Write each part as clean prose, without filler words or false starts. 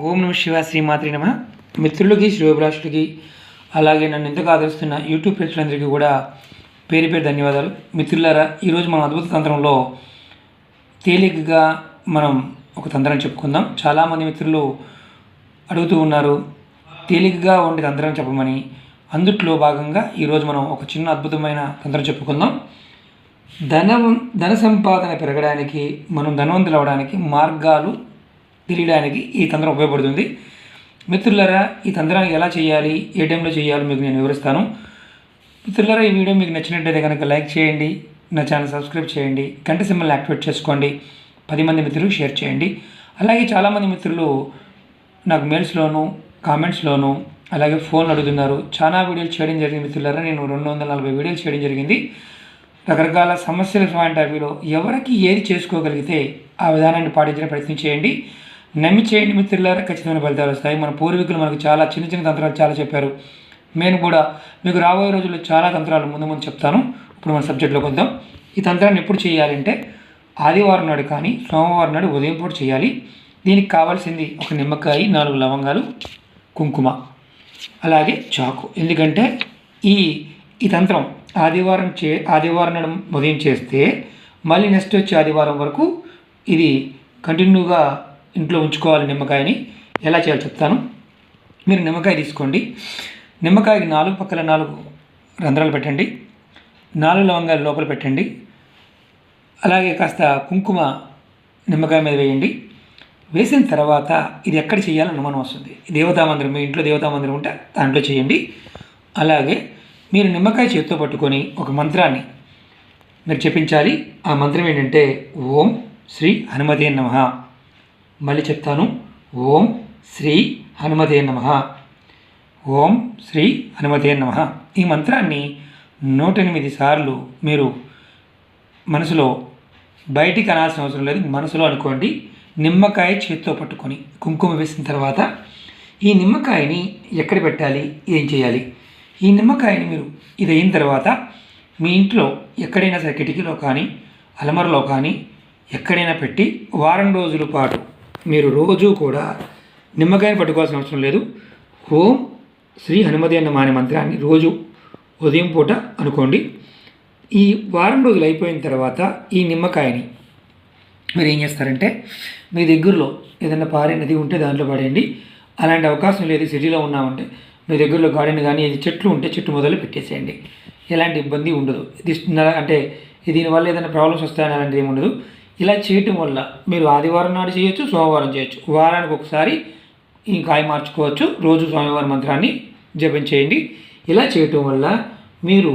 ఓం నమ శివ శ్రీమాత్రి నమ. మిత్రులకి శ్రేయోభిలాషులకి అలాగే నన్ను ఎంతగా ఆదరిస్తున్న యూట్యూబ్ ప్రేక్షకులందరికీ కూడా పేరు పేరు ధన్యవాదాలు. మిత్రులారా, ఈరోజు మన అద్భుత తంత్రంలో తేలికగా మనం ఒక తంత్రం చెప్పుకుందాం. చాలామంది మిత్రులు అడుగుతూ ఉన్నారు తేలికగా ఉండే తంత్రం చెప్పమని. అందుట్లో భాగంగా ఈరోజు మనం ఒక చిన్న అద్భుతమైన తంత్రం చెప్పుకుందాం. ధన సంపాదన పెరగడానికి, మనం ధనవంతులు అవ్వడానికి మార్గాలు తెలియడానికి ఈ తంత్రం ఉపయోగపడుతుంది. మిత్రులారా, ఈ తంత్రానికి ఎలా చేయాలి, ఏ టైంలో చేయాలో మీకు నేను వివరిస్తాను. మిత్రులారా, ఈ వీడియో మీకు నచ్చినట్టయితే కనుక లైక్ చేయండి, నా ఛానల్ సబ్స్క్రైబ్ చేయండి, గంట సింబల్ని యాక్టివేట్ చేసుకోండి, 10 మంది మిత్రులు షేర్ చేయండి. అలాగే చాలామంది మిత్రులు నాకు మెయిల్స్లోను కామెంట్స్లోను అలాగే ఫోన్లు అడుగుతున్నారు. చాలా వీడియోలు చేయడం జరిగింది మిత్రులారా. నేను 240 వీడియోలు చేయడం జరిగింది. రకరకాల సమస్యల పాయింట్ ఆఫ్ వ్యూలో ఎవరికి ఏది చేసుకోగలిగితే ఆ విధానాన్ని పాటించడం ప్రయత్నం చేయండి. నమ్మి చేయండి మిత్రులారా, ఖచ్చితమైన ఫలితాలు వస్తాయి. మన పూర్వీకులు మనకు చాలా చిన్న చిన్న తంత్రాలు చాలా చెప్పారు. నేను కూడా మీకు రాబోయే రోజుల్లో చాలా తంత్రాలు ముందు చెప్తాను. ఇప్పుడు మన సబ్జెక్ట్లోకి వద్దాం. ఈ తంత్రాన్ని ఎప్పుడు చేయాలంటే ఆదివారం నాడు కానీ సోమవారం నాడు ఉదయం పూట చేయాలి. దీనికి కావాల్సింది ఒక నిమ్మకాయ, 4 లవంగాలు, కుంకుమ, అలాగే చాకు. ఎందుకంటే ఈ తంత్రం ఆదివారం నాడు ఉదయం చేస్తే మళ్ళీ నెక్స్ట్ వచ్చే ఆదివారం వరకు ఇది కంటిన్యూగా ఇంట్లో ఉంచుకోవాలి. నిమ్మకాయని ఎలా చేయాలో చెప్తాను. మీరు నిమ్మకాయ తీసుకోండి. నిమ్మకాయకి 4 పక్కల 4 రంధ్రాలు పెట్టండి. 4 లవంగాలు లోపల పెట్టండి. అలాగే కాస్త కుంకుమ నిమ్మకాయ మీద వేయండి. వేసిన తర్వాత ఇది ఎక్కడ చేయాలని అనుమానం వస్తుంది. దేవతా మందిరం, మీ ఇంట్లో దేవతా మందిరం ఉంటే దాంట్లో చేయండి. అలాగే మీరు నిమ్మకాయ చేతితో పట్టుకొని ఒక మంత్రాన్ని మీరు చెప్పించాలి. ఆ మంత్రం ఏంటంటే ఓం శ్రీ హనుమతే నమః. మళ్ళీ చెప్తాను, ఓం శ్రీ హనుమతే నమః, ఓం శ్రీ హనుమతే నమః. ఈ మంత్రాన్ని 108 సార్లు మీరు మనసులో, బయటికి అనాల్సిన అవసరం లేదు, మనసులో అనుకోండి. నిమ్మకాయ చేతితో పట్టుకొని కుంకుమ వేసిన తర్వాత ఈ నిమ్మకాయని ఎక్కడ పెట్టాలి, ఏం చేయాలి? ఈ నిమ్మకాయని మీరు ఇది అయిన తర్వాత మీ ఇంట్లో ఎక్కడైనా సరే కిటికీలో కానీ అలమరలో కానీ ఎక్కడైనా పెట్టి వారం రోజుల పాటు మీరు రోజు కూడా నిమ్మకాయని పట్టుకోవాల్సిన అవసరం లేదు. ఓం శ్రీ హనుమతే నమః అనే మంత్రాన్ని రోజు ఉదయం పూట అనుకోండి. ఈ వారం రోజులు అయిపోయిన తర్వాత ఈ నిమ్మకాయని మీరు ఏం చేస్తారంటే మీ దగ్గరలో ఏదైనా పారే నది ఉంటే దాంట్లో పడేయండి. అలాంటి అవకాశం లేదు, సిటీలో ఉన్నామంటే మీ దగ్గరలో గార్డెన్ కానీ ఏది చెట్లు ఉంటే చెట్టు మొదలు పెట్టేసేయండి. ఎలాంటి ఇబ్బంది ఉండదు. ఇది అంటే దీనివల్ల ఏదైనా ప్రాబ్లమ్స్ వస్తాయని అలాంటిది ఏమి ఉండదు. ఇలా చేయటం వల్ల మీరు ఆదివారం నాడు చేయొచ్చు, సోమవారం చేయొచ్చు, వారానికి ఒకసారి ఈ కాయ మార్చుకోవచ్చు. రోజు స్వామివారి మంత్రాన్ని జపం చేయండి. ఇలా చేయటం వల్ల మీరు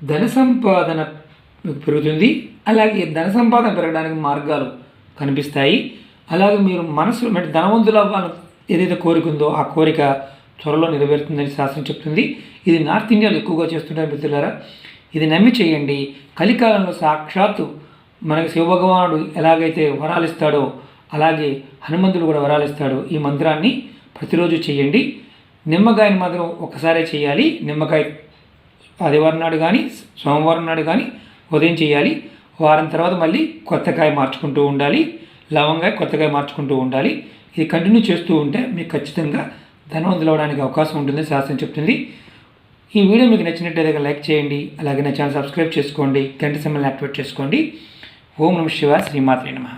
ధన సంపాదన పెరుగుతుంది. అలాగే ధన సంపాదన పెరగడానికి మార్గాలు కనిపిస్తాయి. అలాగే మీరు మనసు ధనవంతులు అవ్వాలని ఏదైతే కోరిక ఉందో ఆ కోరిక త్వరలో నెరవేరుతుందని శాస్త్రం చెప్తుంది. ఇది నార్త్ ఇండియాలో ఎక్కువగా చేస్తుంటారు మిత్రులారా. ఇది నమ్మి చేయండి. కలికాలంలో సాక్షాత్తు మనకి శివభగవానుడు ఎలాగైతే వరాలు ఇస్తాడో అలాగే హనుమంతుడు కూడా వరాలు ఇస్తాడు. ఈ మంత్రాన్ని ప్రతిరోజు చేయండి. నిమ్మకాయని మాత్రం ఒక్కసారే చేయాలి. నిమ్మకాయ ఆదివారం నాడు కానీ సోమవారం నాడు కానీ ఉదయం చేయాలి. వారం తర్వాత మళ్ళీ కొత్తకాయ మార్చుకుంటూ ఉండాలి. లవంగాయ కొత్తకాయ మార్చుకుంటూ ఉండాలి. ఇది కంటిన్యూ చేస్తూ ఉంటే మీకు ఖచ్చితంగా ధనవంతులు అవడానికి అవకాశం ఉంటుందని శాస్త్రం చెప్తుంది. ఈ వీడియో మీకు నచ్చినట్టయితే లైక్ చేయండి. అలాగే నా ఛానల్ సబ్స్క్రైబ్ చేసుకోండి, గంట సింబల్ని యాక్టివేట్ చేసుకోండి. ఓం నమః శివాయ శ్రీమాత్రే నమః.